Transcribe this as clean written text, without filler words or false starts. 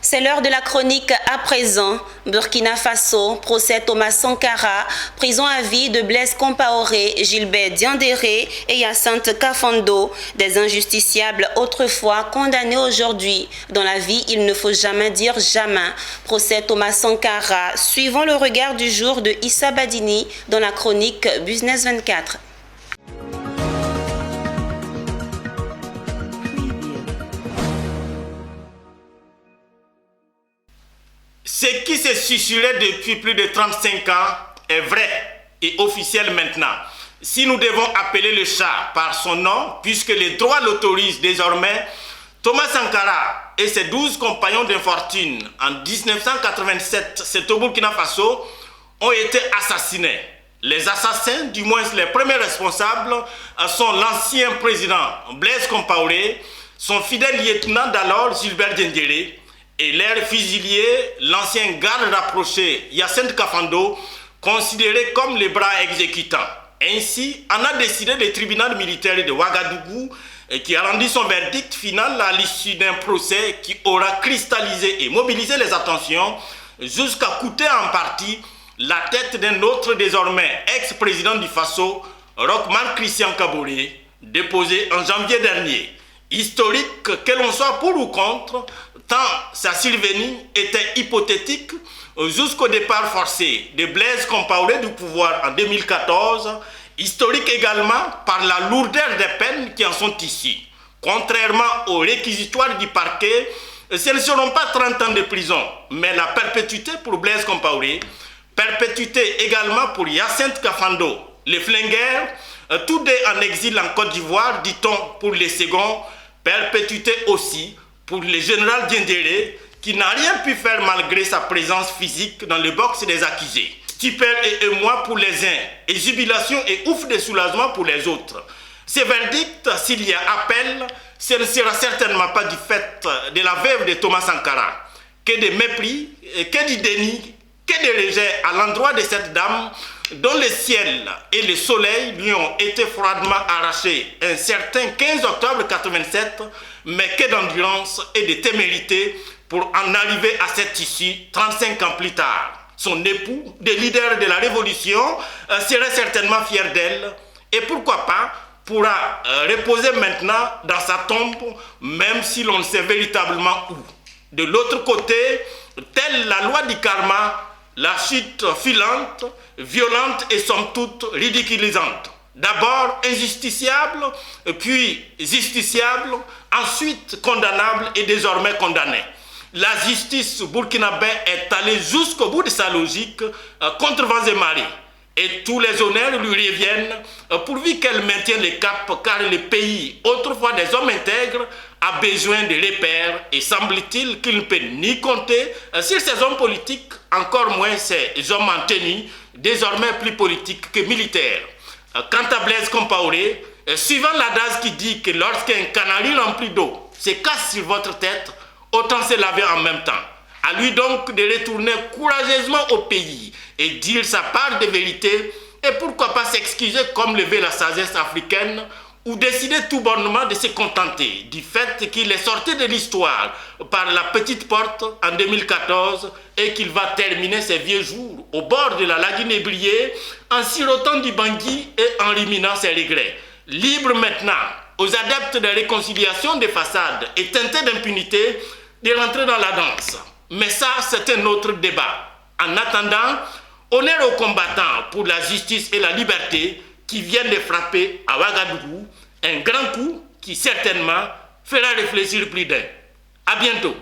C'est l'heure de la chronique à présent. Burkina Faso, procès Thomas Sankara, prison à vie de Blaise Compaoré, Gilbert Diendéré et Hyacinthe Kafando, des injusticiables autrefois condamnés aujourd'hui. Dans la vie, il ne faut jamais dire jamais. Procès Thomas Sankara, suivant le regard du jour de Issa Badini dans la chronique Business 24. Ce qui se susurrait depuis plus de 35 ans est vrai et officiel maintenant. Si nous devons appeler le chat par son nom, puisque les droits l'autorisent désormais, Thomas Sankara et ses 12 compagnons d'infortune en 1987, c'est au Burkina Faso, ont été assassinés. Les assassins, du moins les premiers responsables, sont l'ancien président Blaise Compaoré, son fidèle lieutenant d'alors Gilbert Diendéré, et l'air fusilier, l'ancien garde rapproché Hyacinthe Kafando, considéré comme les bras exécutants. Ainsi, en a décidé le tribunal militaire de Ouagadougou, qui a rendu son verdict final à l'issue d'un procès qui aura cristallisé et mobilisé les attentions jusqu'à coûter en partie la tête d'un autre désormais ex-président du Faso, Roch-Marc Christian Kaboré, déposé en janvier dernier. Historique, que l'on soit pour ou contre, tant sa survenue était hypothétique jusqu'au départ forcé de Blaise Compaoré du pouvoir en 2014, historique également par la lourdeur des peines qui en sont issues. Contrairement aux réquisitoires du parquet, ce ne seront pas 30 ans de prison, mais la perpétuité pour Blaise Compaoré, perpétuité également pour Hyacinthe Kafando, les flingueurs, tous deux en exil en Côte d'Ivoire, dit-on pour les seconds, perpétuité aussi pour le général Diendéré, qui n'a rien pu faire malgré sa présence physique dans le box des accusés. Stupeur et émoi pour les uns, et jubilation et ouf de soulagement pour les autres. Ce verdict, s'il y a appel, ce ne sera certainement pas du fait de la veuve de Thomas Sankara, que de mépris, que du déni, que de rejet à l'endroit de cette dame dont le ciel et le soleil lui ont été froidement arrachés un certain 15 octobre 1987, mais que d'endurance et de témérité pour en arriver à cette issue 35 ans plus tard. Son époux, le leader de la révolution, serait certainement fier d'elle et pourquoi pas pourra reposer maintenant dans sa tombe, même si l'on ne sait véritablement où. De l'autre côté, telle la loi du karma, la chute filante, violente et somme toute ridiculisante. D'abord injusticiable, puis justiciable, ensuite condamnable et désormais condamné. La justice burkinabé est allée jusqu'au bout de sa logique contre vents et marées. Et tous les honneurs lui reviennent pourvu qu'elle maintienne le cap, car le pays, autrefois des hommes intègres, a besoin de repères et semble-t-il qu'il ne peut ni compter sur ces hommes politiques, encore moins ces hommes en tenue, désormais plus politiques que militaires. Quant à Blaise Compaoré, suivant l'adage qui dit que lorsqu'un canari rempli d'eau se casse sur votre tête, autant se laver en même temps. À lui donc de retourner courageusement au pays et dire sa part de vérité et pourquoi pas s'excuser comme le veut la sagesse africaine ou décider tout bonnement de se contenter du fait qu'il est sorti de l'histoire par la petite porte en 2014 et qu'il va terminer ses vieux jours au bord de la lagune ébriée en sirotant du bangui et en ruminant ses regrets. Libre maintenant aux adeptes de réconciliation des façades et teintés d'impunité de rentrer dans la danse. Mais ça, c'est un autre débat. En attendant, honneur aux combattants pour la justice et la liberté qui viennent de frapper à Ouagadougou, un grand coup qui certainement fera réfléchir plus d'un. À bientôt.